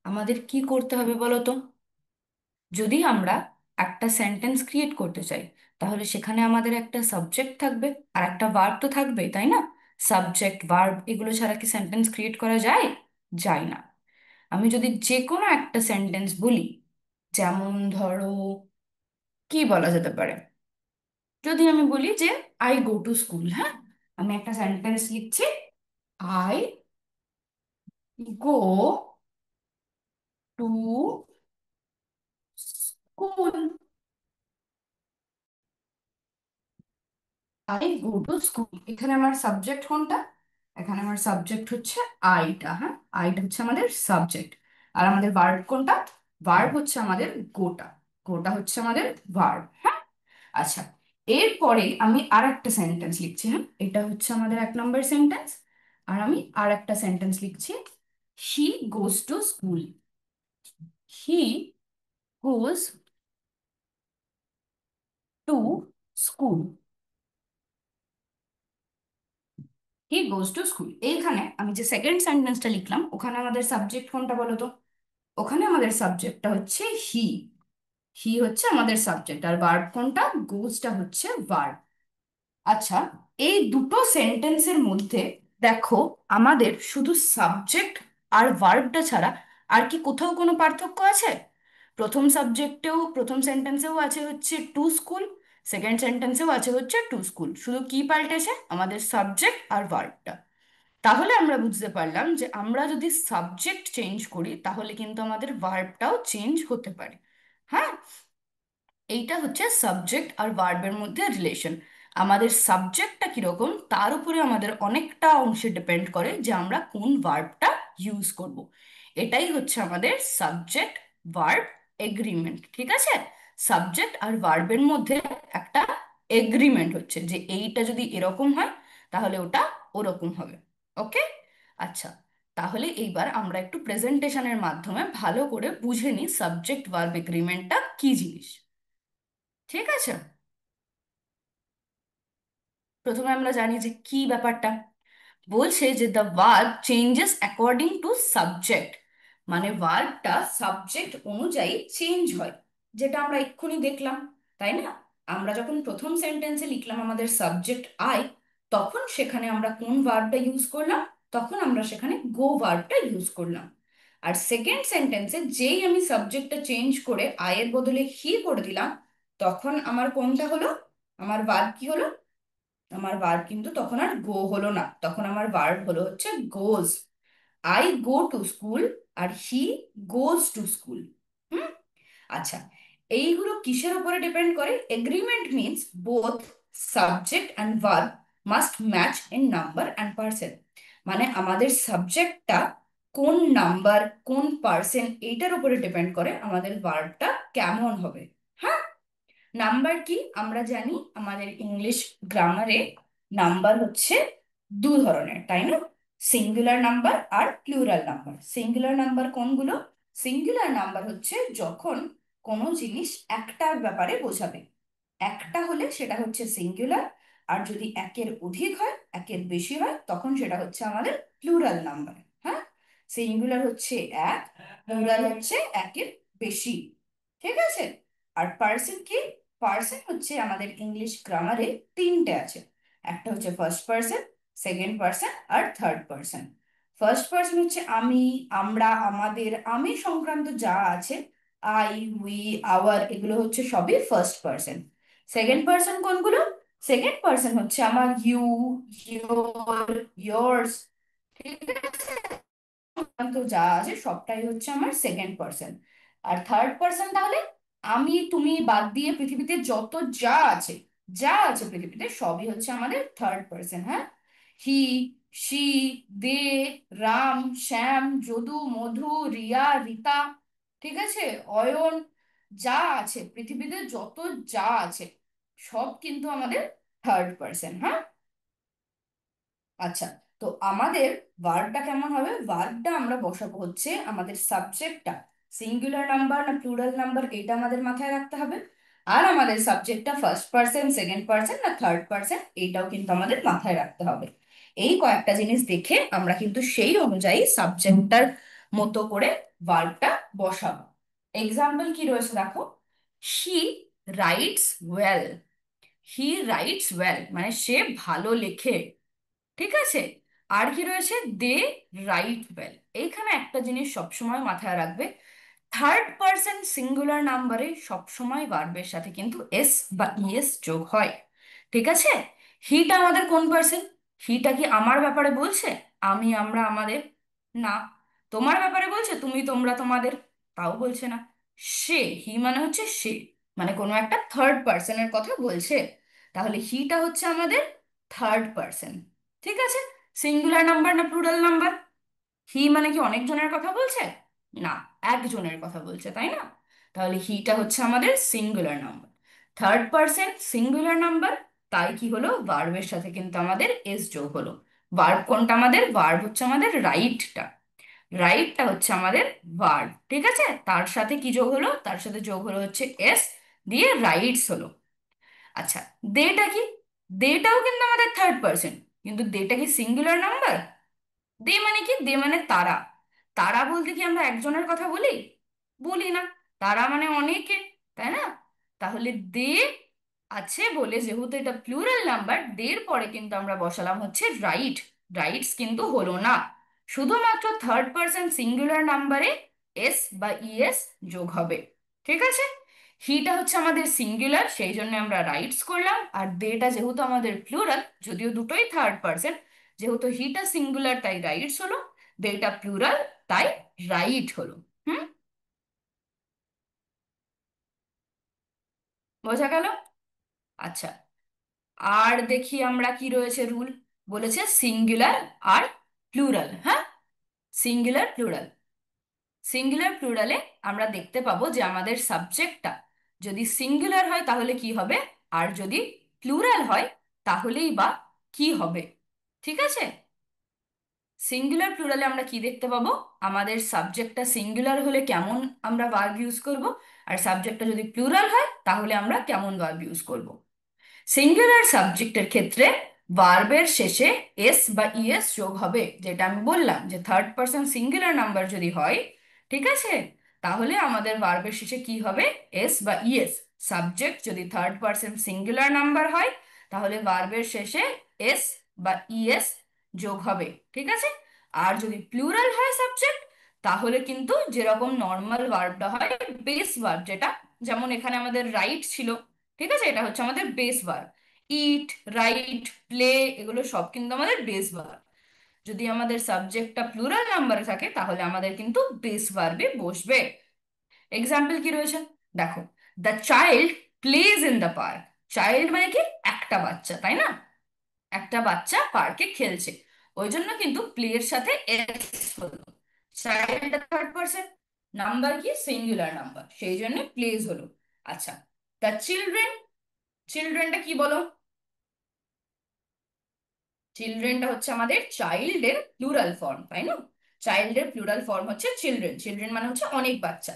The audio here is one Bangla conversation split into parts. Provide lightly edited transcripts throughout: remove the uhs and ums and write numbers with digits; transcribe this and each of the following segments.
আমাদের কি করতে হবে বলো তো? যদি আমরা একটা সেন্টেন্স ক্রিয়েট করতে চাই, তাহলে সেখানে আমাদের একটা সাবজেক্ট থাকবে আর একটা ভার্ব তো থাকবেই, তাই না? সাবজেক্ট ভার্ব এগুলো ছাড়া কি সেন্টেন্স ক্রিয়েট করা যায়? যায় না। আমি যদি যে কোনো একটা সেন্টেন্স বলি, যেমন ধরো, কি বলা যেতে পারে, যদি আমি বলি যে আই গো টু স্কুল, হ্যাঁ, আমি একটা সেন্টেন্স লিখছি, I go to school. I go to school, এখানে আমার সাবজেক্ট কোনটা? এখানে আমার সাবজেক্ট হচ্ছে আইটা, হ্যাঁ, আইটা হচ্ছে আমাদের সাবজেক্ট। আর আমাদের ভার্ব কোনটা? ভার্ব হচ্ছে আমাদের গোটা। গোটা হচ্ছে আমাদের ভার্ব, হ্যাঁ। আচ্ছা, এরপরে আমি আর একটা সেন্টেন্স লিখছি, হ্যাঁ, এটা হচ্ছে আমাদের 1 নম্বর সেন্টেন্স। আর আমি আর একটা সেন্টেন্স লিখছি, he goes to school. He goes to school. He goes to school, এইখানে আমি যে সেকেন্ড সেন্টেন্সটা লিখলাম, ওখানে আমাদের সাবজেক্ট কোনটা বলো তো? ওখানে আমাদের সাবজেক্টটা হচ্ছে হি। হি হচ্ছে আমাদের সাবজেক্ট, আর ভার্ব কোনটা? গোজটা হচ্ছে ভার্ব। আচ্ছা, এই দুটো সেন্টেন্সের মধ্যে দেখো, আমাদের শুধু সাবজেক্ট আর ভার্বটা ছাড়া আর কি কোথাও কোনো পার্থক্য আছে? প্রথম সাবজেক্টেও, প্রথম সেন্টেন্সেও আছে হচ্ছে টু স্কুল, সেকেন্ড সেন্টেন্সেও আছে হচ্ছে টু স্কুল, শুধু কি পাল্টেছে? আমাদের সাবজেক্ট আর ভার্বটা। তাহলে আমরা বুঝতে পারলাম যে আমরা যদি সাবজেক্ট চেঞ্জ করি, তাহলে কিন্তু আমাদের ভার্বটাও চেঞ্জ হতে পারে। হ্যাঁ, এইটা হচ্ছে সাবজেক্ট আর ভার্বের মধ্যে রিলেশন। আমাদের সাবজেক্টটা কিরকম তার উপরে আমাদের অনেকটা অংশে ডিপেন্ড করে যে আমরা কোন ভার্বটা ইউজ করব। এটাই হচ্ছে আমাদের সাবজেক্ট ভার্ব এগ্রিমেন্ট, ঠিক আছে? সাবজেক্ট আর ভার্বের মধ্যে একটা এগ্রিমেন্ট হচ্ছে যে এইটা যদি এরকম হয়, তাহলে ওটা ওরকম হবে। ওকে। আচ্ছা, তাহলে এইবার আমরা একটু প্রেজেন্টেশনের মাধ্যমে ভালো করে বুঝে নিই সাবজেক্ট ভার্ব এগ্রিমেন্টটা কি জিনিস। ঠিক আছে, প্রথমে আমরা জানি যে কি ব্যাপারটা। বলছে যে the verb changes according to subject, মানে ভার্বটা সাবজেক্ট অনুযায়ী চেঞ্জ হয়, যেটা আমরা এক্ষুনি দেখলাম, তাই না? আমরা যখন প্রথম সেন্টেন্সে লিখলাম আমাদের সাবজেক্ট আই, তখন সেখানে আমরা কোন ভার্বটা ইউজ করলাম? তখন আমরা সেখানে গো ভার্বটা ইউজ করলাম। আর সেকেন্ড সেন্টেন্সে যেই আমি সাবজেক্টটা চেঞ্জ করে আয়ের বদলে হি করে দিলাম, তখন আমার কোনটা হলো? আমার ভার্ব কি হলো? আমার ভার্ব কিন্তু তখন আর গো হলো না, তখন আমার ভার্ব হলো হচ্ছে goes. I go to school আর he goes to school. Hmm. আচ্ছা, এইগুলো কিসের উপরে ডিপেন্ড করে? Agreement means both subject and verb must match in number and person. মানে আমাদের সাবজেক্টটা কোন নাম্বার, কোন পার্সেন্ট, এইটার উপরে ডিপেন্ড করে আমাদের ভার্বটা কেমন হবে। হ্যাঁ, নাম্বার কি আমরা জানি, আমাদের ইংলিশ গ্রামারে নাম্বার হচ্ছে দু ধরনের, তাই না? সিঙ্গুলার নাম্বার আর প্লুরাল নাম্বার। সিঙ্গুলার নাম্বার কোনগুলো? সিঙ্গুলার নাম্বার হচ্ছে যখন কোনো জিনিস একটার ব্যাপারে বোঝাবে, একটা হলে সেটা হচ্ছে সিঙ্গুলার। আর যদি একের অধিক হয়, একের বেশি হয়, তখন সেটা হচ্ছে আমাদের প্লুরাল নাম্বার। হ্যাঁ, সিঙ্গুলার হচ্ছে এক, প্লুরাল হচ্ছে একের বেশি। ঠিক আছে। আর পার্সন কি? পার্সন হচ্ছে আমাদের ইংলিশ গ্রামারে তিনটে আছে। একটা হচ্ছে ফার্স্ট পার্সন, সেকেন্ড পার্সন আর থার্ড পার্সন। ফার্স্ট পার্সন হচ্ছে আমি, আমরা, আমাদের, আমি সংক্রান্ত যা আছে, আই, উই, আওয়ার, এগুলো হচ্ছে সবই ফার্স্ট পার্সন। সেকেন্ড পার্সন কোনগুলো? সেকেন্ড পার্সন হচ্ছে আমার ইউ, ইয়োর, ইয়োর্স। ঠিক আছে, তো যা আছে সবটাই হচ্ছে আমার সেকেন্ড পার্সন। আর থার্ড পার্সন তাহলে আমি, তুমি বাদ দিয়ে পৃথিবীতে যত যা আছে, যা আছে পৃথিবীতে সবই হচ্ছে আমাদের থার্ড পার্সন। হ্যাঁ, হি, সি, দে, রাম, শ্যাম, যদু, মধু, রিয়া, রীতা, ঠিক আছে, অয়ন, যা আছে পৃথিবীতে যত যা আছে সব কিন্তু আমাদের থার্ড পার্সন। হ্যাঁ। আচ্ছা, তো আমাদের ভার্বটা কেমন হবে? ভার্বটা আমরা বসাবো হচ্ছে আমাদের সাবজেক্টটা সিঙ্গুলার নাম্বার না প্লুরাল নাম্বার, এটা আমাদের মাথায় রাখতে হবে। আর আমাদের সাবজেক্টটা ফার্স্ট পার্সন, সেকেন্ড পার্সন না থার্ড পার্সন, এইটাও কিন্তু আমাদের মাথায় রাখতে হবে। এই কয়েকটা জিনিস দেখে আমরা কিন্তু সেই অনুযায়ী সাবজেক্টটার মতো করে ভার্বটা বসাবো। এক্সাম্পল কি রয়েছে দেখো, he writes well. He writes well মানে সে ভালো লেখে, ঠিক আছে। আর কি রয়েছে, দে রাইট ওয়েল। এইখানে একটা জিনিস সবসময় মাথায় রাখবে, থার্ড পার্সন সিঙ্গুলার নাম্বারে সবসময় ভার্বের সাথে কিন্তু এস বা ইএস যোগ হয়, ঠিক আছে। হিটা আমাদের কোন পার্সন? হিটা কি আমার ব্যাপারে বলছে? আমি, আমরা, আমাদের? না। তোমার ব্যাপারে বলছে? তুমি, তোমরা, তোমাদের? তাও বলছে না। সে, হি মানে হচ্ছে সে, মানে কোনো একটা থার্ড পার্সনের কথা বলছে। তাহলে হিটা হচ্ছে আমাদের থার্ড পার্সন, ঠিক আছে। সিঙ্গুলার নাম্বার না প্লুরাল নাম্বার? হি মানে কি অনেকজনের কথা বলছে? না, একজনের কথা বলছে, তাই না? তাহলে হিটা হচ্ছে আমাদের singular number, third person singular number. তাই কি হলো, ভার্বের সাথে কিন্তু আমাদের এস যোগ হলো। ভার্ব কোনটা আমাদের? ভার্ব হচ্ছে আমাদের রাইটটা। রাইটটা হচ্ছে আমাদের ভার্ব, ঠিক আছে। তার সাথে কি যোগ হলো? তার সাথে যোগ হলো হচ্ছে এস, দিয়ে রাইটস হলো। আচ্ছা, দেটা কি? দেটাও কিন্তু আমাদের থার্ড পার্সন, কিন্তু দেটা কি সিঙ্গুলার নাম্বার? দে মানে কি? দে মানে তারা। তারা বলতে কি আমরা একজনের কথা বলি? বলি না। তারা মানে অনেকে, তাই না? তাহলে দে আছে বলে, যেহেতু এটা প্লুরাল নাম্বার, দের পরে কিন্তু আমরা বসালাম হচ্ছে রাইট। রাইটস কিন্তু হলো না। শুধুমাত্র থার্ড পার্সন সিঙ্গুলার নাম্বারে এস বা ইএস যোগ হবে, ঠিক আছে। হিটা হচ্ছে আমাদের সিঙ্গুলার, সেই জন্য আমরা রাইটস করলাম। আর দেটা যেহেতু আমাদের প্লুরাল, যদিও দুটোই থার্ড পার্সন, যেহেতু হিটা সিঙ্গুলার তাই রাইটস হলো, দেটা প্লুরাল তাই রাইট হলো। হুম, বোঝা গেল? আচ্ছা, আর দেখি আমরা কি রয়েছে রুল। বলেছে সিঙ্গুলার আর প্লুরাল, হ্যাঁ, সিঙ্গুলার প্লুরাল। সিঙ্গুলার প্লুরালে আমরা দেখতে পাবো যে আমাদের সাবজেক্টটা যদি সিঙ্গুলার হয় তাহলে কি হবে, আর যদি প্লুরাল হয় তাহলেই বা কি হবে, ঠিক আছে। সিঙ্গুলার প্লুরালে আমরা কি দেখতে পাবো, আমাদের সাবজেক্টটা সিঙ্গুলার হলে কেমন আমরা ভার্ব ইউজ করব, আর সাবজেক্টটা যদি প্লুরাল হয় তাহলে আমরা কেমন ভার্ব ইউজ করব। সিঙ্গুলার সাবজেক্টের ক্ষেত্রে ভার্বের শেষে এস বা ইএস যোগ হবে, যেটা আমি বললাম যে থার্ড পার্সন সিঙ্গুলার নাম্বার যদি হয়, ঠিক আছে, তাহলে আমাদের ভার্বের শেষে কি হবে, এস বা ইএস। সাবজেক্ট যদি থার্ড পার্সন সিঙ্গুলার নাম্বার হয় তাহলে ভার্বের শেষে এস বা ইএস যোগ হবে, ঠিক আছে। আর যদি প্লুরাল হয় সাবজেক্ট, তাহলে কিন্তু যেরকম নর্মাল ভার্বটা হয়, বেস ভার্ব যেটা, যেমন এখানে আমাদের রাইট ছিল, ঠিক আছে, এটা হচ্ছে আমাদের বেস ভার্ব। ইট, রাইট, প্লে, এগুলো সব কিন্তু আমাদের বেস ভার্ব। যদি আমাদের সাবজেক্টটা প্লুরাল নাম্বারে থাকে তাহলে আমাদের কিন্তু বেস ভার্বে বসবে। এক্সাম্পল কি রয়েছে দেখো, the child plays in the park. Child মানে কি? একটা বাচ্চা, তাই না? একটা বাচ্চা পার্কে খেলছে, ওই জন্য কিন্তু প্লে এর সাথে এস হলো। চাইল্ড থার্ড পার্সন, নাম্বার কি? সিঙ্গুলার নাম্বার, সেই জন্য প্লেজ হলো। আচ্ছা, দ্য চিলড্রেন, চিলড্রেনটা কি বলো? চিলড্রেনটা হচ্ছে আমাদের চাইল্ডের প্লুরাল ফর্ম, তাই না? চাইল্ডের প্লুরাল ফর্ম হচ্ছে চিলড্রেন। চিলড্রেন মানে হচ্ছে অনেক বাচ্চা।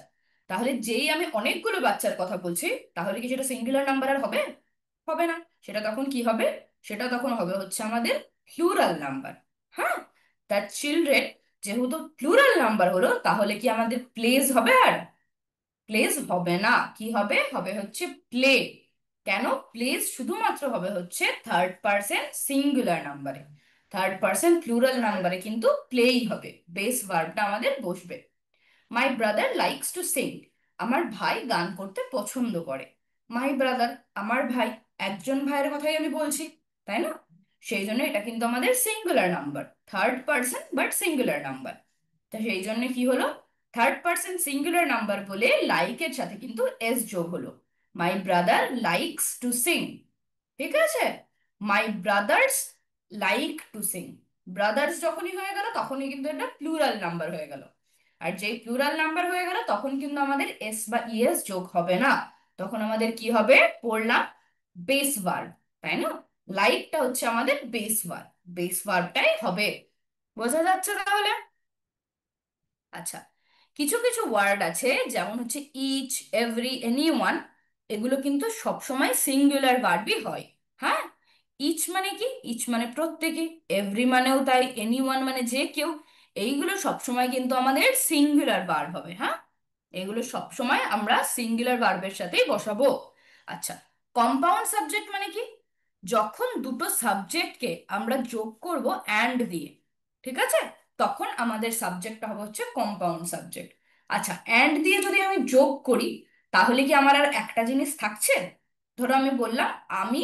তাহলে যেই আমি অনেকগুলো বাচ্চার কথা বলছি, তাহলে কি সেটা সিঙ্গুলার নাম্বার আর হবে? হবে না। সেটা তখন কি হবে? সেটা তখন হবে হচ্ছে আমাদের প্লুরাল নাম্বার। হ্যাঁ, তার চিলড্রেন যেহেতু প্লুরাল নাম্বার হলো, তাহলে কি আমাদের প্লেস হবে? আর প্লেস হবে না। কি হবে? হবে হচ্ছে প্লে। কেন? প্লেস শুধুমাত্র হবে হচ্ছে থার্ড পার্সন সিঙ্গুলার নাম্বারে। থার্ড পার্সন প্লুরাল নাম্বারে কিন্তু প্লেই হবে, বেস ভার্বটা আমাদের বসবে। মাই ব্রাদার লাইকস টু সিং। আমার ভাই গান করতে পছন্দ করে। মাই ব্রাদার, আমার ভাই, একজন ভাইয়ের কথাই আমি বলছি, তাই না? সেই জন্য এটা কিন্তু আমাদের singular number, third person but singular number. তা সেই জন্য কি হলো, থার্ড পার্সন সিঙ্গুলার নাম্বার বলে লাইকের সাথে কিন্তু এস যোগ হলো। My brother likes to sing, ঠিক আছে। My brothers like to sing, brothers যখনই হয়ে গেল তখনই কিন্তু এটা প্লুরাল নাম্বার হয়ে গেল। আর যেই প্লুরাল নাম্বার হয়ে গেল তখন কিন্তু আমাদের এস বা ইএস যোগ হবে না, তখন আমাদের কি হবে পড়লাম, বেস ভার্ব, তাই না? লাইকটা হচ্ছে আমাদের বেস ভার্ব, বেস ভার্বটাই হবে। বোঝা যাচ্ছে তাহলে? আচ্ছা, কিছু কিছু ওয়ার্ড আছে যেমন হচ্ছে ইচ, এভরি, এনিওয়ান, এগুলো কিন্তু সবসময় সিঙ্গুলার ভার্বই হয়। হ্যাঁ, ইচ মানে কি? ইচ মানে প্রত্যেকে, এভরি মানেও তাই, এনিওয়ান মানে যে কেউ, এইগুলো সবসময় কিন্তু আমাদের সিঙ্গুলার ভার্ব হবে, হ্যাঁ। এগুলো সবসময় আমরা সিঙ্গুলার ভার্বের সাথেই বসাবো। আচ্ছা, কম্পাউন্ড সাবজেক্ট মানে কি? যখন দুটো সাবজেক্টকে আমরা যোগ করব অ্যান্ড দিয়ে, ঠিক আছে, তখন আমাদের সাবজেক্টটা হবে হচ্ছে কম্পাউন্ড সাবজেক্ট। আচ্ছা, অ্যান্ড দিয়ে যদি আমি যোগ করি, তাহলে কি আমার আর একটা জিনিস থাকছে? ধরো আমি বললাম আমি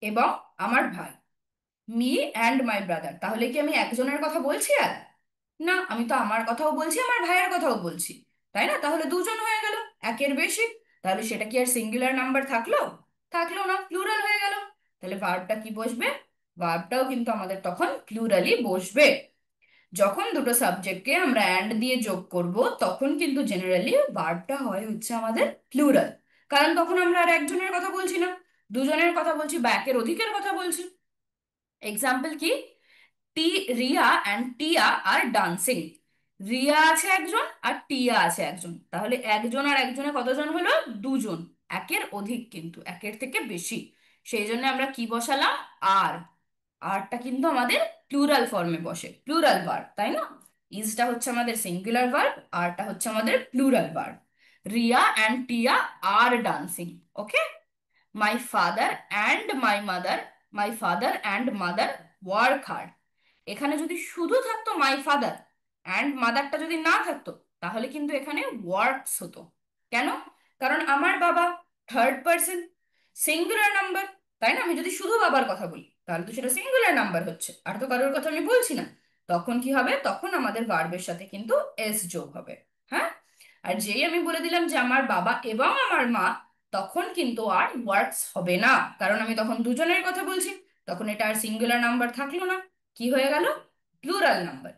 এবং আমার ভাই, মি অ্যান্ড মাই ব্রাদার, তাহলে কি আমি একজনের কথা বলছি আর? না, আমি তো আমার কথাও বলছি, আমার ভাইয়ের কথাও বলছি, তাই না? তাহলে দুজন হয়ে গেল, একের বেশি। তাহলে সেটা কি আর সিঙ্গুলার নাম্বার থাকলো? থাকলো না, প্লুরাল হয়ে গেল। তাহলে ভার্বটা কি বসবে? ভার্বটাও কিন্তু আমাদের তখন প্লুরালই বসবে। যখন দুটো সাবজেক্টকে আমরা অ্যান্ড দিয়ে যোগ করব, তখন কিন্তু জেনারেলি ভার্বটা হয় হচ্ছে আমাদের প্লুরাল। কারণ তখন আমরা আর একজনের কথা বলছি না, দুজনের কথা বলছি বা একের অধিকের কথা বলছি। এক্সাম্পল কি? টি Riya and Tiya are dancing. Riya আছে একজন আর টিয়া আছে একজন, তাহলে একজন আর একজনে কতজন হলো? দুজন। একের অধিক কিন্তু, একের থেকে বেশি। সেই জন্য আমরা কি বসালাম? আর। আরটা কিন্তু আমাদের প্লুরাল ফর্মে বসে, প্লুরাল ভার্ব, তাই না? ইজটা হচ্ছে আমাদের সিঙ্গুলার ভার্ব, আরটা হচ্ছে আমাদের plural verb. Riya and Tiya are dancing. Okay. My father and my mother, my father and mother work hard. এখানে যদি শুধু থাকতো মাই ফাদার অ্যান্ড মাদারটা যদি না থাকতো, তাহলে কিন্তু এখানে ওয়ার্কস হতো। কেন? কারণ আমার বাবা থার্ড পার্সন, সিঙ্গুলার নাম্বার, তাই না? আমি যদি শুধু বাবার কথা বলি, তাহলে তো সেটা সিঙ্গুলার নাম্বার হচ্ছে, আর তো কারোর কথা আমি বলছি না। তখন কি হবে? তখন আমাদের ভার্বের সাথে কিন্তু এস যোগ হবে, হ্যাঁ। আর যেই আমি বলে দিলাম যে আমার বাবা এবং আমার মা, তখন কিন্তু আর ওয়ার্কস হবে না, কারণ আমি তখন দুজনের কথা বলছি। তখন এটা আর সিঙ্গুলার নাম্বার থাকলো না, কি হয়ে গেল? Plural number.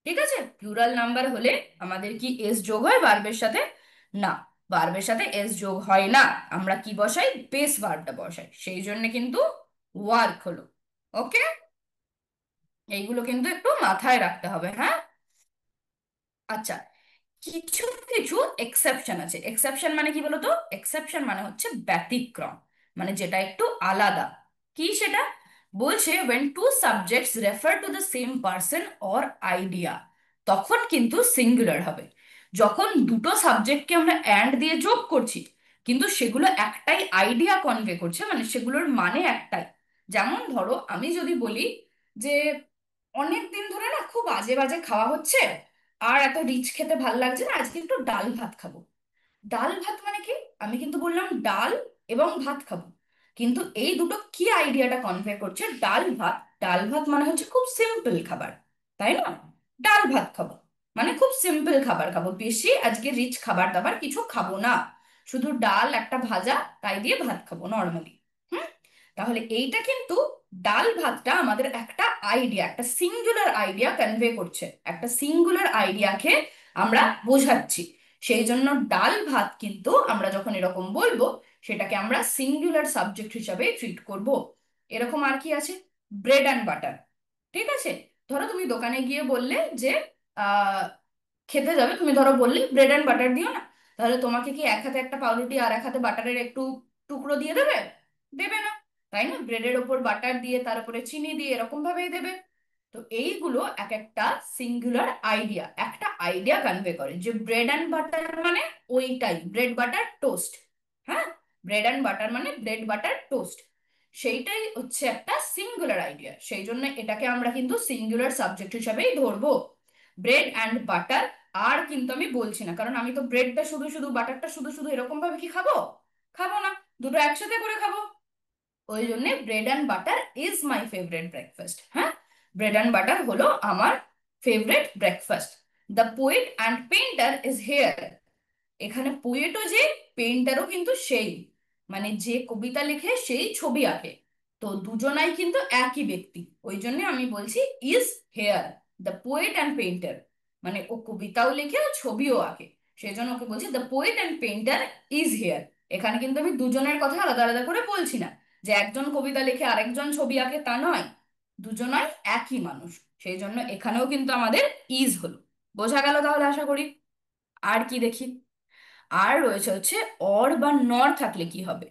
ঠিক আছে, প্লুরাল নাম্বার হলে আমাদের কি এস যোগ হয় ভার্বের সাথে? না, ভার্বের সাথে এস যোগ হয় না। আমরা কি বসাই? বেস ভার্বটা বসাই, সেই জন্য কিন্তু ওয়ার্ক হলো। ওকে, এইগুলো কিন্তু একটু মাথায় রাখতে হবে, হ্যাঁ। আচ্ছা, কিছু কিছু এক্সেপশন আছে। এক্সেপশন মানে কি বলতো? এক্সেপশন মানে হচ্ছে ব্যতিক্রম, মানে যেটা একটু আলাদা। কি সেটা? বলছে when two subjects refer to the same person or idea, তখন কিন্তু সিঙ্গুলার হবে। যখন দুটো সাবজেক্টকে আমরা অ্যান্ড দিয়ে যোগ করছি, কিন্তু সেগুলো একটাই আইডিয়া কনভে করছে, মানে সেগুলোর মানে একটাই। যেমন ধরো আমি যদি বলি যে অনেক দিন ধরে না খুব বাজে বাজে খাওয়া হচ্ছে, আর এত রিচ খেতে ভাল লাগছে না, আজকে একটু ডাল ভাত খাবো। ডাল ভাত মানে কি? আমি কিন্তু বললাম ডাল এবং ভাত খাবো, কিন্তু এই দুটো কি আইডিয়াটা কনভে করছে? ডাল ভাত, ডাল ভাত মানে হচ্ছে খুব সিম্পল খাবার, তাই না? ডাল ভাত খাবো মানে খুব সিম্পল খাবার খাবো, বেশি আজকে রিচ খাবার দাবার কিছু খাবো না, শুধু ডাল একটা ভাজা, তাই দিয়ে ভাত খাবো নর্মালি। হুম। তাহলে এইটা কিন্তু, ডাল ভাতটা আমাদের একটা আইডিয়া, একটা সিঙ্গুলার আইডিয়া কনভে করছে, একটা সিঙ্গুলার আইডিয়াকে আমরা বোঝাচ্ছি। সেই জন্য ডাল ভাত কিন্তু আমরা যখন এরকম বলবো, সেটাকে আমরা সিঙ্গুলার সাবজেক্ট হিসাবে ট্রিট করব। এরকম আর কি আছে? Bread and butter. ঠিক আছে, ধরো তুমি দোকানে গিয়ে বললে যে আহ খেতে যাবে, তুমি ধরো বললে ব্রেড অ্যান্ড বাটার দিও না, তাহলে তোমাকে কি এক হাতে একটা পাউরুটি আর এক হাতে বাটারের একটু টুকরো দিয়ে দেবে? দেবে না, তাই না? ব্রেডের ওপর বাটার দিয়ে, তার উপরে চিনি দিয়ে, এরকম ভাবেই দেবে। তো এইগুলো এক একটা সিঙ্গুলার আইডিয়া, একটা আইডিয়া কনভে করে যে ব্রেড অ্যান্ড বাটার মানে ওইটাই, ব্রেড বাটার টোস্ট। হ্যাঁ, ব্রেড অ্যান্ড বাটার মানে ব্রেড বাটার টোস্ট, সেইটাই হচ্ছে একটা সিঙ্গুলার আইডিয়া। সেই জন্য এটাকে আমরা কিন্তু সিঙ্গুলার সাবজেক্ট হিসাবেই ধরবো, ব্রেড অ্যান্ড বাটার। আর কিন্তু আমি বলছি না, কারণ আমি তো ব্রেডটা শুধু শুধু, বাটারটা শুধু শুধু এরকম ভাবে কি খাবো? খাবো না, দুটো একসাথে করে খাবো। ওই জন্য bread and butter is my favourite breakfast. হ্যাঁ, ব্রেড অ্যান্ড বাটার হলো আমার favourite breakfast. The poet and painter is here. এখানে পোয়েটও যে, পেইন্টারও কিন্তু সেই, মানে যে কবিতা লিখে সেই ছবি আঁকে, তো দুজনাই কিন্তু একই ব্যক্তি। ওই জন্য আমি বলছি is here, the poet and painter, মানে ও কবিতাও লেখে ও ছবিও আঁকে, সেই জন্য ওকে বলছি the poet and painter is here. এখানে কিন্তু আমি দুজনের কথা আলাদা আলাদা করে বলছি না, যে একজন কবিতা লিখে আরেকজন ছবি আঁকে, তা নয়, দুজনাই একই মানুষ। সেই জন্য এখানেও কিন্তু আমাদের ইজ হলো। বোঝা গেল তাহলে আশা করি। আর কি দেখি? আর রয়েছে হচ্ছে অর বা নর থাকলে কি হবে?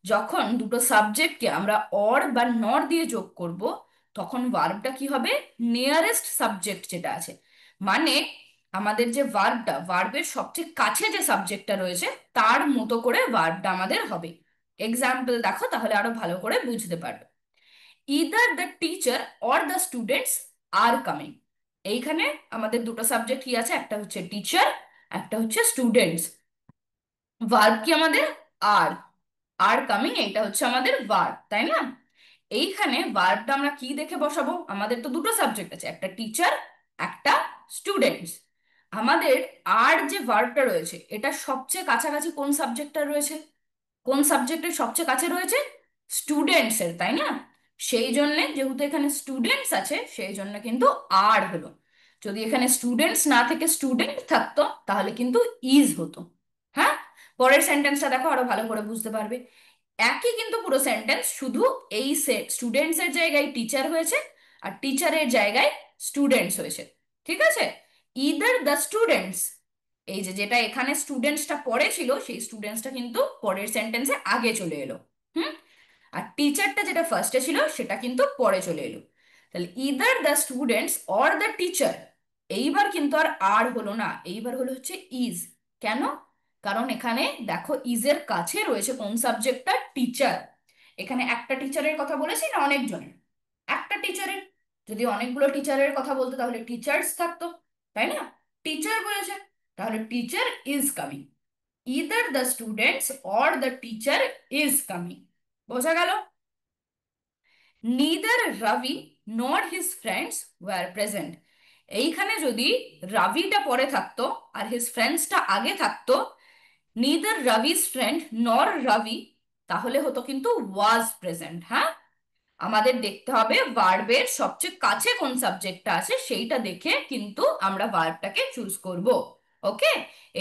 যখন দুটো সাবজেক্টকে আমরা অর বা নর দিয়ে যোগ করব, তখন ভার্বটা কি হবে? নিয়ারেস্ট সাবজেক্ট যেটা আছে, মানে আমাদের যে ভার্বটা, ভার্বের সবচেয়ে কাছে যে সাবজেক্টটা রয়েছে তার মতো করে ভার্বটা আমাদের হবে। এক্সাম্পল দেখো, তাহলে আরো ভালো করে বুঝতে পারবে। Either the teacher or the students are coming. এইখানে আমাদের দুটো সাবজেক্ট কি আছে, একটা হচ্ছে টিচার, একটা হচ্ছে স্টুডেন্টস। ভার্ব কি আমাদের আর, আর কামিং, এইটা হচ্ছে আমাদের ভার্ব, তাই না? এইখানে ভার্বটা আমরা কি দেখে বসাবো? আমাদের তো দুটো সাবজেক্ট আছে, একটা টিচার, একটা স্টুডেন্টস। আমাদের আর যে ভার্বটা রয়েছে এটা সবচেয়ে কাছাকাছি কোন সাবজেক্টটা রয়েছে? কোন সাবজেক্টের সবচেয়ে কাছে রয়েছে? স্টুডেন্টস এর, তাই না? সেই জন্য, যেহেতু এখানে স্টুডেন্টস আছে, সেই জন্য কিন্তু আর হলো। যদি এখানে স্টুডেন্টস না থেকে স্টুডেন্ট থাকতো তাহলে কিন্তু ইজ হতো। হ্যাঁ, পরের সেন্টেন্সটা দেখো, আরো ভালো করে বুঝতে পারবে। একই কিন্তু পুরো সেন্টেন্স, শুধু এই স্টুডেন্টস এর জায়গায় টিচার হয়েছে আর টিচারের জায়গায় স্টুডেন্টস হয়েছে। ঠিক আছে? ইদার দ্য স্টুডেন্টস, এই যে যেটা এখানে স্টুডেন্টসটা পরে ছিল সেই স্টুডেন্টসটা কিন্তু পরের সেন্টেন্সে আগে চলে এলো। হুম। আর টিচারটা যেটা ফার্স্টে ছিল সেটা কিন্তু পরে চলে এলো। তাহলে either the students or the teacher, এইবার কিন্তু আর হলো না, এইবার হলো হচ্ছে ইজ। কেন? কারণ এখানে দেখো ইজের কাছে রয়েছে কোন সাবজেক্টটা? টিচার। এখানে একটা টিচারের কথা বলেছি না অনেকজনের? একটা টিচারের, যদি অনেকগুলো টিচারের কথা বলতো তাহলে টিচার্স থাকতো, তাই না? টিচার বলেছে, তাহলে teacher is coming. Either the students or the teacher is coming. বোঝা গেল? নিদার রাভি নর হিজ ফ্রেন্ডস ওয়ার প্রেজেন্ট। এইখানে যদি রাভিটা পরে থাকতো আর হিজ ফ্রেন্ডসটা আগে থাকতো, নিদার রাভিস ফ্রেন্ড নর রাভি, তাহলে হতো কিন্তু ওয়াজ প্রেজেন্ট। হ্যাঁ, আমাদের দেখতে হবে ভার্বের সবচেয়ে কাছে কোন সাবজেক্টটা আছে সেইটা দেখে কিন্তু আমরা ভার্বটাকে চুজ করব। ওকে,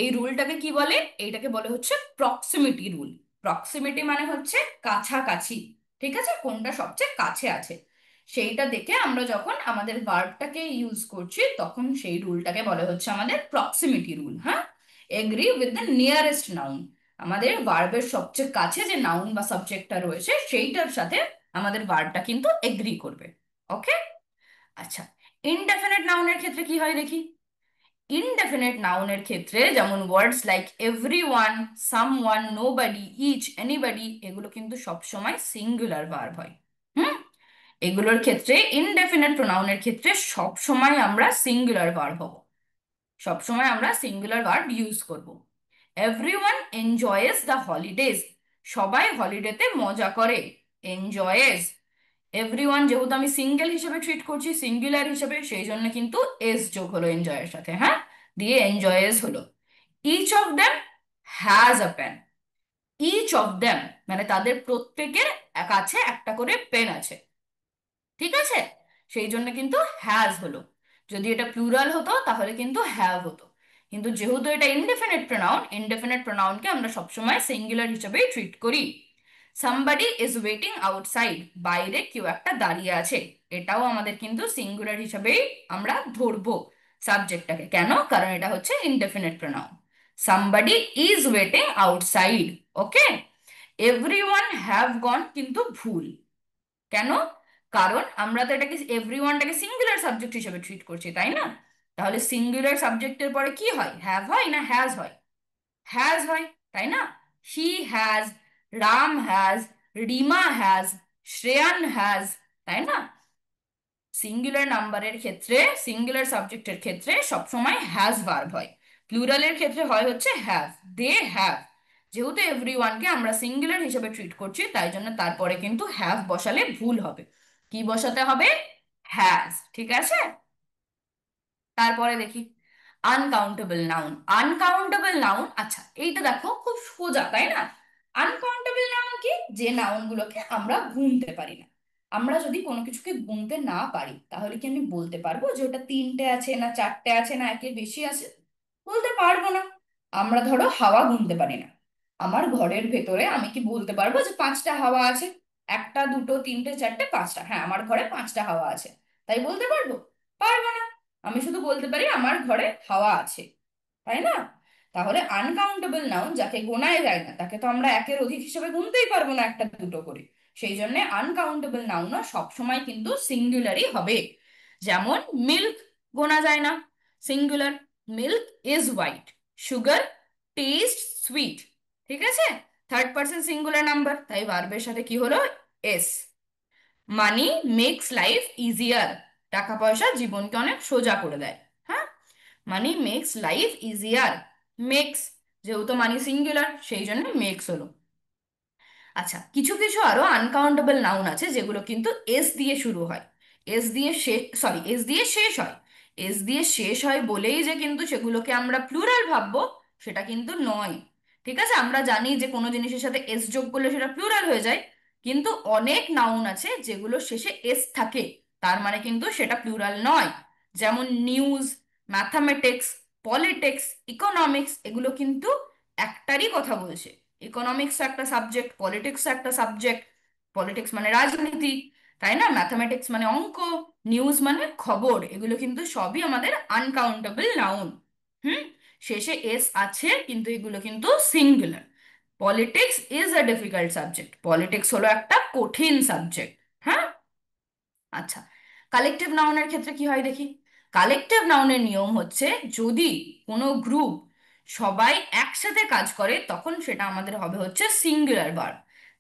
এই রুলটাকে কি বলে? এইটাকে বলে হচ্ছে প্রক্সিমিটি রুল। প্রক্সিমিটি মানে হচ্ছে কাছাকাছি। ঠিক আছে, কোনটা সবচেয়ে কাছে আছে সেইটা দেখে আমরা যখন আমাদের ভার্বটাকে ইউজ করছি তখন সেই রুলটাকে বলে হচ্ছে আমাদের প্রক্সিমিটি রুল। হ্যাঁ, agree with the nearest noun, আমাদের ভার্বের সবচেয়ে কাছে যে নাউন বা সাবজেক্টটা রয়েছে সেইটার সাথে আমাদের ভার্বটা কিন্তু এগ্রি করবে। ওকে। আচ্ছা, ইনডেফিনিট নাউনের ক্ষেত্রে কি হয় দেখি। ইনডেফিনিট নাউনের ক্ষেত্রে যেমন words like everyone, someone, nobody, each, anybody, এগুলো কিন্তু সবসময় সিঙ্গুলার ভার্ব হয়। হুম, এগুলোর ক্ষেত্রে ইনডেফিনিট প্রোনাউনের ক্ষেত্রে সবসময় আমরা সিঙ্গুলার ভার্ব হব, সবসময় আমরা সিঙ্গুলার ভার্ব ইউজ করব। এভরিওয়ান এনজয়েস দ্য হলিডেজ, সবাই হলিডেতে মজা করে। এনজয়েস, এভরিওয়ান যেহেতু আমি সিঙ্গেল হিসেবে ট্রিট করছি, সিঙ্গুলার হিসেবে, সেই জন্য কিন্তু এস যোগ হলো এনজয়ের সাথে। হ্যাঁ, দিয়ে এনজয়েস হলো। Each of them has a pen. Each of them মানে তাদের প্রত্যেকের কাছে একটা করে পেন আছে। ঠিক আছে, সেই জন্য কিন্তু হ্যাজ হলো। যদি এটা প্লুরাল হতো তাহলে কিন্তু হ্যাভ হতো। কিন্তু যেহেতু এটা ইনডেফিনিট প্রোনাউন, ইনডেফিনিট প্রোনাউনকে আমরা সবসময় সিঙ্গুলার হিসেবেই ট্রিট করি। সামবাডি ইজ ওয়েটিং আউটসাইড, বাইরে কেউ একটা দাঁড়িয়ে আছে, এটাও আমাদের কিন্তু সিঙ্গুলার হিসেবেই আমরা ধরবো সাবজেক্টটাকে। কেন? কারণ এটা হচ্ছে indefinite pronoun. Somebody is waiting outside. Okay, everyone have gone কিন্তু ভুল। কেন? কারণ আমরা তো এটাকে এভরিওয়ানটাকে সিঙ্গুলার সাবজেক্ট হিসেবে ট্রিট করছি, তাই না? তাহলে সিঙ্গুলার সাবজেক্টের পরে কি হয়? হ্যাভ হয় না হ্যাজ হয়? হ্যাজ হয়, তাই না? He has, Ram has, Rima has, Shreyan has, তাই না? সিঙ্গুলার নাম্বারের ক্ষেত্রে, সিঙ্গুলার সাবজেক্টের ক্ষেত্রে সবসময় হ্যাজ ভার্ব হয়। প্লুরালের ক্ষেত্রে হয় হচ্ছে হ্যাভ। দে হ্যাভ, যেহেতু এভরিওয়ানকে আমরা সিঙ্গুলার হিসেবে ট্রিট করছি তাই জন্য তারপরে কিন্তু হ্যাভ বসালে ভুল হবে। কি বসাতে হবে? হ্যাজ। ঠিক আছে, তারপরে দেখি আনকাউন্টেবল নাউন। আনকাউন্টেবল নাউন, আচ্ছা এইটা দেখো খুব সোজা, তাই না? আনকাউন্টেবল নাউন কি? যে নাউন গুলোকে আমরা গুনতে পারি না। আমরা যদি কোনো কিছুকে গুনতে না পারি তাহলে কি আমি বলতে পারবো যে ওটা তিনটে আছে না চারটে আছে না একের বেশি আছে? বলতে পারবো না। আমরা ধরো হাওয়া গুনতে পারি না, আমার ঘরের ভেতরে আমি কি বলতে পারবো যে পাঁচটা হাওয়া আছে? একটা, দুটো, তিনটে, চারটে, পাঁচটা, হ্যাঁ আমার ঘরে পাঁচটা হাওয়া আছে, তাই বলতে পারবো? পারবো না। আমি শুধু বলতে পারি আমার ঘরে হাওয়া আছে, তাই না? তাহলে আনকাউন্টেবল নাউন যাকে গোনায় যায় না তাকে তো আমরা একের অধিক হিসেবে গুনতেই পারবো না, একটা দুটো করে। সেই জন্য আনকাউন্টেবল নাউনও সবসময় কিন্তু সিঙ্গুলারই হবে। যেমন মিল্ক গোনা যায় না, singular. Milk is white, sugar taste sweet. ঠিক আছে, থার্ড পার্সন সিঙ্গুলার নাম্বার, তাই ভার্বের সাথে কি হলো? এস। মানি মেক্স লাইফ ইজিয়ার, টাকা পয়সা জীবনকে অনেক সোজা করে দেয়। হ্যাঁ, মানি মেক্স লাইফ ইজিয়ার। মেক্স, যেহেতু মানি সিঙ্গুলার সেই জন্য মেক্স হলো। আচ্ছা, কিছু কিছু আরো আনকাউন্টেবল নাউন আছে যেগুলো কিন্তু এস দিয়ে শুরু হয়, এস দিয়ে শেষ, সরি এস দিয়ে শেষ হয়। এস দিয়ে শেষ হয় বলেই যে কিন্তু সেগুলোকে আমরা প্লুরাল ভাববো, সেটা কিন্তু নয়। ঠিক আছে, আমরা জানি যে কোনো জিনিসের সাথে এস যোগ করলে সেটা প্লুরাল হয়ে যায়, কিন্তু অনেক নাউন আছে যেগুলো শেষে এস থাকে, তার মানে কিন্তু সেটা প্লুরাল নয়। যেমন নিউজ, ম্যাথামেটিক্স, পলিটিক্স, ইকোনমিক্স, এগুলো কিন্তু একটারই কথা বলছে। ইকোনমিক্স একটা সাবজেক্ট, পলিটিক্স একটা সাবজেক্ট, পলিটিক্স মানে রাজনীতি, তাই না? ম্যাথামেটিক্স মানে অঙ্ক, নিউজ মানে খবর, এগুলো কিন্তু সবই আমাদের আনকাউন্টেবল নাউন। হুম, শেষে এস আছে কিন্তু এগুলো কিন্তু singular. Politics is a difficult subject, politics হলো একটা কঠিন সাবজেক্ট। হ্যাঁ, আচ্ছা, কালেকটিভ নাউনের ক্ষেত্রে কি হয় দেখি। কালেকটিভ নাউনের নিয়ম হচ্ছে, যদি কোনো গ্রুপ সবাই একসাথে কাজ করে তখন সেটা আমাদের হবে হচ্ছে সিঙ্গুলার ভার্ব।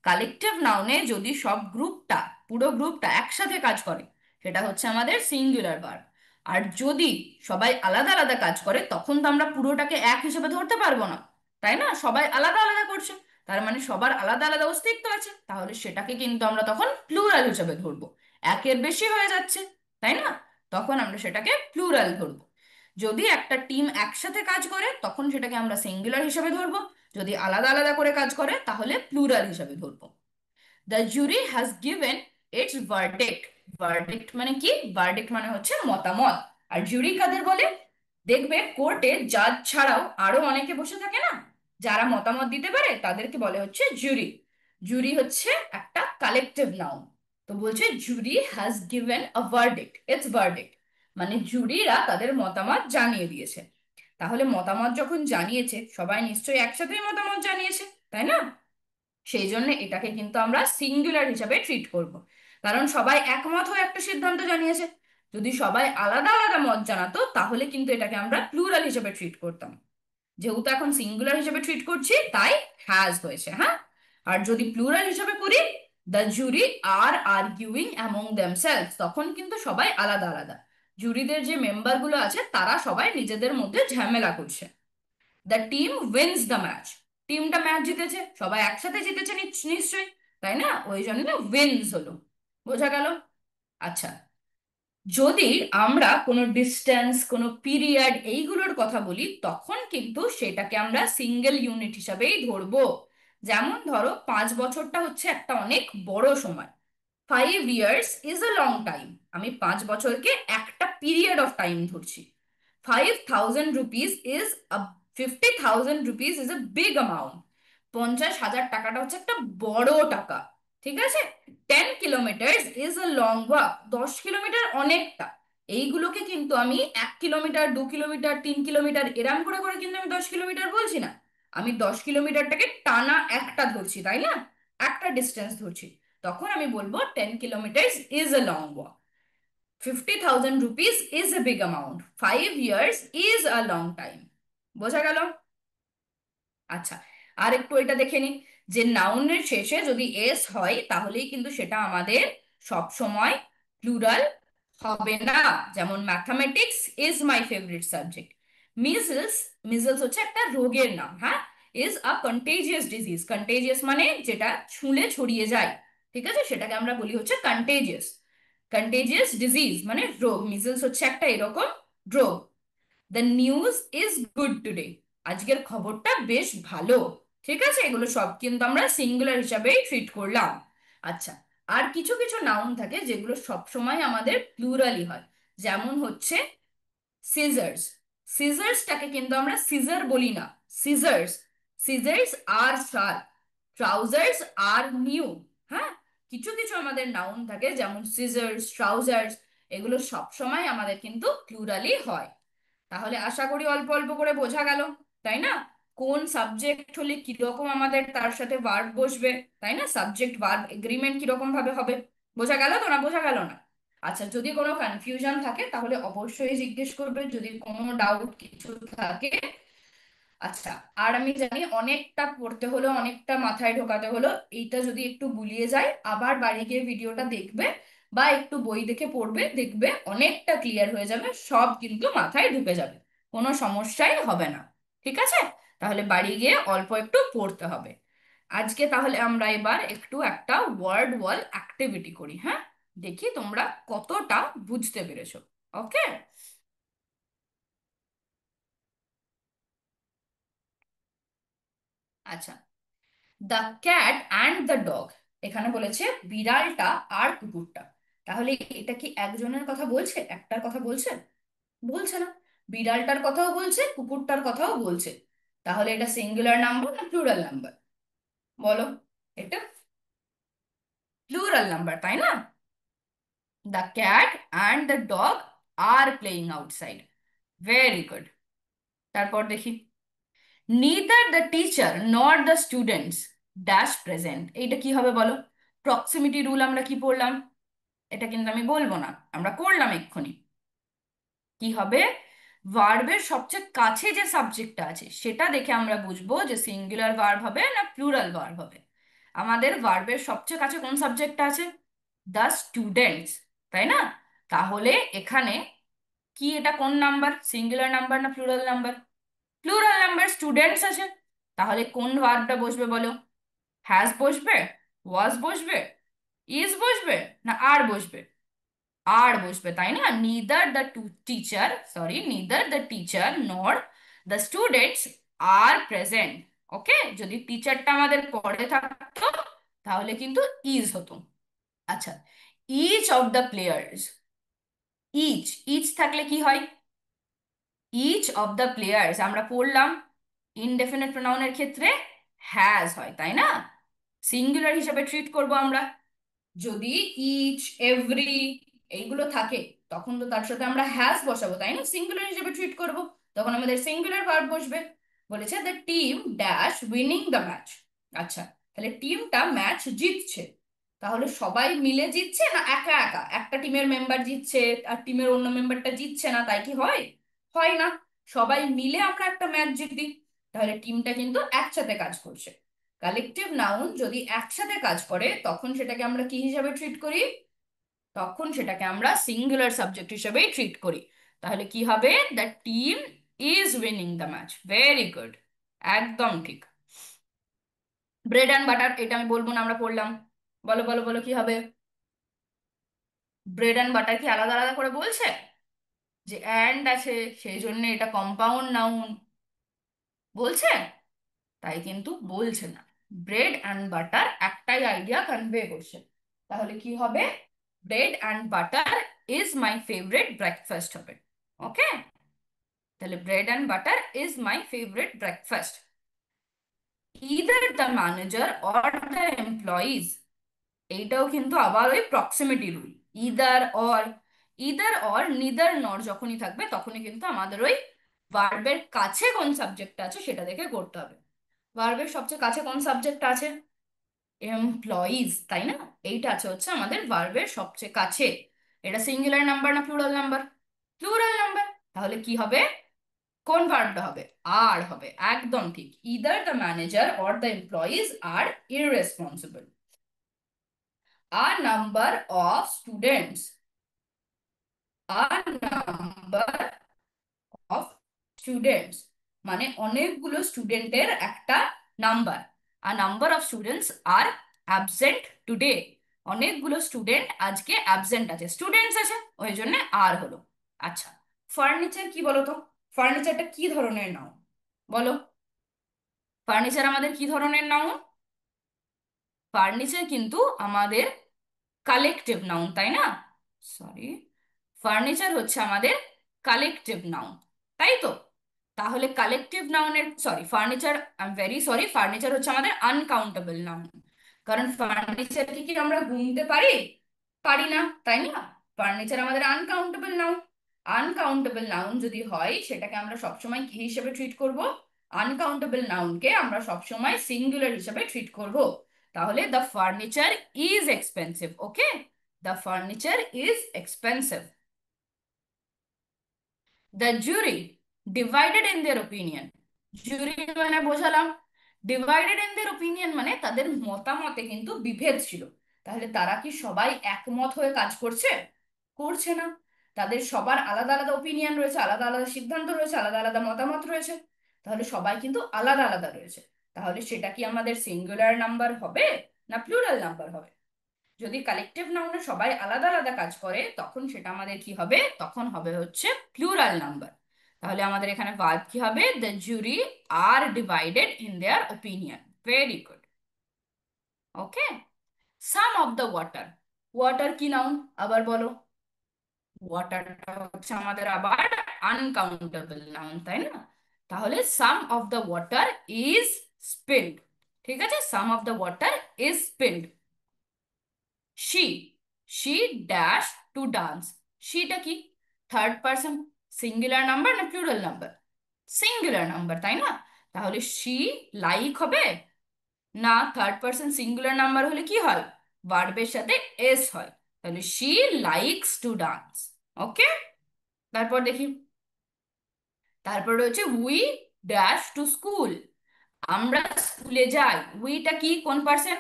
কালেকটিভ নাউনে যদি সব গ্রুপটা, পুরো গ্রুপটা একসাথে কাজ করে সেটা হচ্ছে আমাদের সিঙ্গুলার ভার্ব। আর যদি সবাই আলাদা আলাদা কাজ করে তখন তো আমরা পুরোটাকে এক হিসেবে ধরতে পারবো না, তাই না? সবাই আলাদা আলাদা করছে, তার মানে সবার আলাদা আলাদা অস্তিত্ব আছে, তাহলে সেটাকে কিন্তু আমরা তখন প্লুরাল হিসেবে ধরবো। একের বেশি হয়ে যাচ্ছে, তাই না? তখন আমরা সেটাকে প্লুরাল ধরবো। যদি একটা টিম একসাথে কাজ করে তখন সেটাকে আমরা সিঙ্গুলার হিসেবে ধরবো, যদি আলাদা আলাদা করে কাজ করে তাহলে প্লুরাল হিসেবে ধরবো। The jury has given it's verdict. Verdict মানে কি? ভার্ডিক্ট মানে হচ্ছে মতামত। আর জুরি কাদের বলে? দেখবে কোর্টে জাজ ছাড়াও আরো অনেকে বসে থাকে না, যারা মতামত দিতে পারে তাদেরকে বলে হচ্ছে জুরি। জুরি হচ্ছে একটা কালেকটিভ নাউন। তো বলছে jury has given a verdict, it's verdict, মানে জুরিরা তাদের মতামত জানিয়ে দিয়েছে। তাহলে মতামত যখন জানিয়েছে সবাই নিশ্চয়ই একসাথেই মতামত জানিয়েছে, তাই না? সেই জন্য এটাকে কিন্তু আমরা সিঙ্গুলার হিসাবে ট্রিট করব, কারণ সবাই একমত হয়ে একটা সিদ্ধান্ত জানিয়েছে। যদি সবাই আলাদা আলাদা মত জানাতো তাহলে কিন্তু এটাকে আমরা প্লুরাল হিসেবে ট্রিট করতাম। যেহেতু এখন সিঙ্গুলার হিসেবে ট্রিট করছি তাই হ্যাজ হয়েছে। হ্যাঁ, আর যদি প্লুরাল হিসেবে করি, the jury are arguing among themselves, তখন কিন্তু সবাই আলাদা আলাদা, জুরিদের যে মেম্বার গুলো আছে তারা সবাই নিজেদের মধ্যে ঝামেলা করছে। The team wins the match, টিমটা ম্যাচ জিতেছে, সবাই একসাথে জিতেছে নিশ্চয়ই, তাই না? ওই জন্য উইন্স হলো। বোঝা গেল? আচ্ছা, যদি আমরা কোনো ডিস্টেন্স, কোনো পিরিয়ড এইগুলোর কথা বলি তখন কিন্তু সেটাকে আমরা সিঙ্গেল ইউনিট হিসাবেই ধরবো। যেমন ধরো 5 বছরটা হচ্ছে একটা অনেক বড় সময়। 5 years is a long time, আমি 5 বছরকে একটা পিরিয়ড অফ টাইম ধরছি। 50,000 rupees is, 50,000 rupees is a big amount, 50,000 টাকাটা হচ্ছে একটা বড় টাকা। ঠিক আছে, 10 kilometre is a long walk, 10 kilometre অনেকটা। এইগুলোকে কিন্তু আমি 1 কিলোমিটার, 2 কিলোমিটার, 3 কিলোমিটার এরম করে করে কিন্তু আমি 10 কিলোমিটার বলছি না, আমি 10 কিলোমিটারটাকে টানা একটা ধরছি, তাই না? একটা ডিস্টেন্স ধরছি, তখন আমি বলবো 10 kilometre is a long walk. 50,000 rupees is a big amount, 5 years is a long time. বোঝা গেল? আচ্ছা, আর একটু এটা দেখে নিই, যে নাউনের শেষে যদি এস হয় তাহলেই কিন্তু সেটা আমাদের সব সময় প্লুরাল হবে না। যেমন mathematics is my favourite subject. Measles, measles হচ্ছে একটা রোগের নাম। হ্যাঁ, is a contagious disease, contagious মানে যেটা ছুঁলে ছড়িয়ে যায়। ঠিক আছে, সেটাকে আমরা বলি হচ্ছে কন্টেজিয়াস। কন্টেজিয়াস ডিজিজ মানে রোগ, মিজলস হচ্ছে একটা এরকম রোগ। The news is good today, আজকের খবরটা বেশ ভালো। ঠিক আছে, এগুলো সব কিন্তু আমরা সিঙ্গুলার হিসাবেই ট্রিট করলাম। আচ্ছা, আর কিছু কিছু নাউন থাকে যেগুলো সব সময় আমাদের প্লুরালি হয়। যেমন হচ্ছে সিজার্স, সিজার্সটাকে কিন্তু আমরা সিজার বলি না, সিজার্স। সিজার্স আর শার্প, ট্রাউজার্স আর নিউ। হ্যাঁ, কিছু কিছু আমাদের নাউন থাকে যেমন সিজার্স, ট্রাউজার্স, এগুলো সব সময় আমাদের কিন্তু প্লুরালি হয়। তাহলে আশা করি অল্প অল্প করে বোঝা গেল, তাই না? কোন সাবজেক্ট হলে কিরকম আমাদের তার সাথে ভার্ব বসবে, তাই না? সাবজেক্ট ভার্ব এগ্রিমেন্ট কিরকম ভাবে হবে। বোঝা গেল তো, না বোঝা গেল না? আচ্ছা, যদি কোনো কনফিউশন থাকে তাহলে অবশ্যই জিজ্ঞেস করবে, যদি কোনো ডাউট কিছু থাকে। আচ্ছা, আর আমি জানি অনেকটা পড়তে হলো, অনেকটা মাথায় ঢোকাতে হলো, এইটা যদি একটু গুলিয়ে যায় আবার বাড়ি গিয়ে ভিডিওটা দেখবে বা একটু বই দেখে পড়বে, দেখবে অনেকটা ক্লিয়ার হয়ে যাবে, সব কিন্তু মাথায় ঢুকে যাবে, কোনো সমস্যাই হবে না। ঠিক আছে? তাহলে বাড়ি গিয়ে অল্প একটু পড়তে হবে। আজকে তাহলে আমরা এবার একটু একটা ওয়ার্ড ওয়াল অ্যাক্টিভিটি করি, হ্যাঁ? দেখি তোমরা কতটা বুঝতে পেরেছো। ওকে। আচ্ছা, the cat and the dog, এখানে বলেছে বিড়ালটা আর কুকুরটা। তাহলে এটা কি একজনের কথা বলছে, একটার কথা বলছে? বলছে না। বিড়ালটার কথাও বলছে, কুকুরটার কথাও বলছে। তাহলে এটা সিঙ্গুলার নাম্বার না প্লুরাল নাম্বার? বলো। এটা প্লুরাল নাম্বার, তাই না? The cat and the dog are playing outside. Very good. তারপর দেখি, neither the teacher nor the students dash present, এইটা কি হবে বলো? প্রক্সিমিটি রুল আমরা কি পড়লাম? এটা কিন্তু আমি বলবো না, আমরা করলাম এক্ষুনি। কি হবে? ভার্বের সবচেয়ে কাছে যে সাবজেক্টটা আছে সেটা দেখে আমরা বুঝবো যে সিঙ্গুলার ভার্ব হবে না প্লুরাল ভার্ব হবে। আমাদের ভার্বের সবচেয়ে কাছে কোন সাবজেক্টটা আছে? দ্য স্টুডেন্টস, তাই না? তাহলে এখানে কি, এটা কোন নাম্বার, সিঙ্গুলার নাম্বার না plural number? Plural number, students আছে। তাহলে কোন ভার্বটা বসবে বলো? হ্যাজ বসবে, ওয়াজ বসবে, ইজ বসবে, না আর বসবে? আর বসবে, তাই না? Neither the to teacher, sorry, neither the teacher nor the students are present. Okay, যদি টিচারটা আমাদের পরে থাকতো তাহলে কিন্তু ইজ হতো। আচ্ছা, each of the players, each, each থাকলে কি হয়? ইচ অফ দ্য প্লেয়ার্স আমরা পড়লাম ইনডেফিনিট প্রোনাউনের ক্ষেত্রে হ্যাজ হয়, তাই না? সিঙ্গুলার হিসেবে ট্রিট করব আমরা। যদি ইচ, এভরি এইগুলো থাকে তখন তো তার সাথে আমরা হ্যাজ বসাবো, তাই না? সিঙ্গুলার হিসেবে ট্রিট করব, তখন আমাদের সিঙ্গুলার ভার্ব বসবে। বলেছে the team dash winning the match. আচ্ছা, তাহলে টিমটা ম্যাচ জিতছে। তাহলে সবাই মিলে জিতছে না একা একা একটা টিমের মেম্বার জিতছে আর টিমের অন্য মেম্বারটা জিতছে না, তাই কি হয়? হয় না। সবাই মিলে আমরা একটা ম্যাচ জিতি। তাহলে টিমটা কিন্তু একসাথে কাজ করছে। কালেকটিভ নাউন যদি একসাথে কাজ করে তখন সেটাকে আমরা কি হিসাবে ট্রিট করি? তখন সেটাকে আমরা সিঙ্গুলার সাবজেক্ট হিসেবেই ট্রিট করি। তাহলে কি হবে? The team is winning the match. Very good, একদম ঠিক। ব্রেড অ্যান্ড বাটার, এটা আমি বলবো না, আমরা পড়লাম। বলো বলো বলো, কি হবে? ব্রেড অ্যান্ড বাটার কি আলাদা আলাদা করে বলছে যে অ্যান্ড আছে সেই জন্য এটা কম্পাউন্ড নাউন বলছে? তাই কিন্তু বলছে না। ব্রেড অ্যান্ড বাটার একটাই আইডিয়া কনভে করছে। তাহলে কি হবে? Bread and butter is my favourite breakfast হবে। ওকে, তাহলে bread and butter is my favourite breakfast. Either the manager or the employees, এইটাও কিন্তু আবার ওই proximity rule. Either or, either or neither নর যখনই থাকবে তখনই কিন্তু আমাদের ওই ভার্বের কাছে কোন সাবজেক্ট আছে সেটা দেখে করতে হবে। ভার্বের সবচেয়ে কাছে কোন সাবজেক্ট আছে? এমপ্লয়িজ, তাই না? এইটা আছে হচ্ছে আমাদের ভার্বের সবচেয়ে কাছে। এটা সিঙ্গুলার নাম্বার না প্লুরাল নাম্বার? Plural number. তাহলে কি হবে? কোন ভার্বটা হবে? আর হবে, একদম ঠিক। Either the manager or the employees are irresponsible. A number of students, a number of students মানে অনেকগুলো স্টুডেন্টের একটা number. A number of students are absent today, অনেকগুলো স্টুডেন্ট আজকে অ্যাবসেন্ট আছে, স্টুডেন্টস আছে ওই জন্য আর হলো। আচ্ছা, ফার্নিচার কি বলো তো? ফার্নিচারটা কি ধরনের নাউন বলো? ফার্নিচার আমাদের কি ধরনের নাউন? ফার্নিচার কিন্তু আমাদের কালেকটিভ নাউন, তাই না? সরি, ফার্নিচার হচ্ছে আমাদের কালেকটিভ নাউন, তাই তো? তাহলে কালেকটিভ নাউনের, sorry furniture, I am very sorry, furniture হচ্ছে আমাদের আনকাউন্টেবল নাউন। কারণ ফার্নিচার কি কি আমরা গুনতে পারি? পারি না, তাই না? ফার্নিচার আমাদের আনকাউন্টেবল নাউন। আনকাউন্টেবল নাউন যদি হয় সেটাকে আমরা সবসময় কি হিসেবে ট্রিট করব? আনকাউন্টেবল নাউনকে আমরা সবসময় সিঙ্গুলার হিসেবে ট্রিট করব। তাহলে the furniture is expensive. Okay, The furniture is expensive. The jury divided in their opinion. Jury মানে বোঝালাম, ডিভাইডেড ইন দেয়ার ওপিনিয়ন মানে তাদের মতামতে কিন্তু বিভেদ ছিল। তাহলে তারা কি সবাই একমত হয়ে কাজ করছে? করছে না। তাদের সবার আলাদা আলাদা ওপিনিয়ন রয়েছে, আলাদা আলাদা সিদ্ধান্ত রয়েছে, আলাদা আলাদা মতামত রয়েছে। তাহলে সবাই কিন্তু আলাদা আলাদা রয়েছে। তাহলে সেটা কি আমাদের সিঙ্গুলার নাম্বার হবে না প্লুরাল নাম্বার হবে? যদি কালেকটিভ নাউনে সবাই আলাদা আলাদা কাজ করে তখন সেটা আমাদের কি হবে? তখন হবে হচ্ছে প্লুরাল নাম্বার। তাহলে আমাদের এখানে ভার্ব কি হবে? The jury are divided in their opinion. Very good. Okay. Some of the water. Water কি নাউন আবার বলো? ওয়াটারটা হচ্ছে আমাদের আবার আনকাউন্টেবল নাউন, তাই না? তাহলে some of the water is spilled. ঠিক আছে, some of the water is spilled. She, she dash to dance. শিটা কি? থার্ড পার্সন সিঙ্গুলার নাম্বার না প্লুরাল নাম্বার? সিঙ্গুলার নাম্বার, তাই না? তাহলে শি লাইক হবে না, থার্ড পার্সন সিঙ্গুলার নাম্বার হলে কি হয়? ভার্বের সাথে এস হয়। তাহলে শি লাইকস টু ডান্স। ওকে। তারপর দেখি, তারপর রয়েছে উই ড্যাশ টু স্কুল। আমরা স্কুলে যাই। উইটা কি? কোন পার্সন?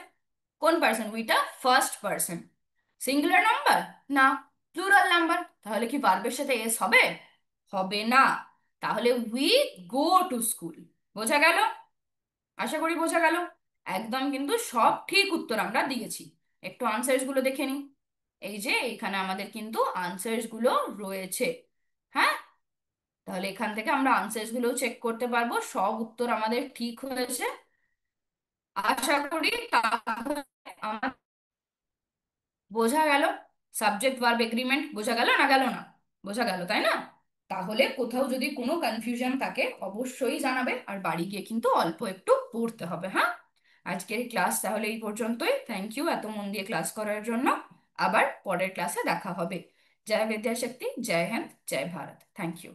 কোন পার্সন উইটা? First person. সিঙ্গুলার নাম্বার না, প্লুরাল নাম্বার। তাহলে কি ভার্বের সাথে এস হবে? হবে না। তাহলে উই গো টু স্কুল। বোঝা গেল? আশা করি বোঝা গেল। একদম কিন্তু সব ঠিক উত্তর আমরা দিয়েছি। একটু আনসার্স গুলো দেখে নিই। এই যে এখানে আমাদের কিন্তু আনসার্স গুলো রয়েছে। হ্যাঁ, তাহলে এখান থেকে আমরা আনসার্স গুলো চেক করতে পারবো সব উত্তর আমাদের ঠিক হয়েছে। আশা করি তাহলে আমার বোঝা গেল। সাবজেক্ট ভার্ব এগ্রিমেন্ট বোঝা গেল না গেল না? বোঝা গেল, তাই না? তাহলে কোথাও যদি কোনো কনফিউশন থাকে অবশ্যই জানাবে, আর বাড়ি গিয়ে কিন্তু অল্প একটু পড়তে হবে। হ্যাঁ, আজকের ক্লাস তাহলে এই পর্যন্তই। থ্যাংক ইউ এত মন দিয়ে ক্লাস করার জন্য। আবার পরের ক্লাসে দেখা হবে। জয় বিদ্যাশক্তি, জয় হিন্দ, জয় ভারত। Thank you.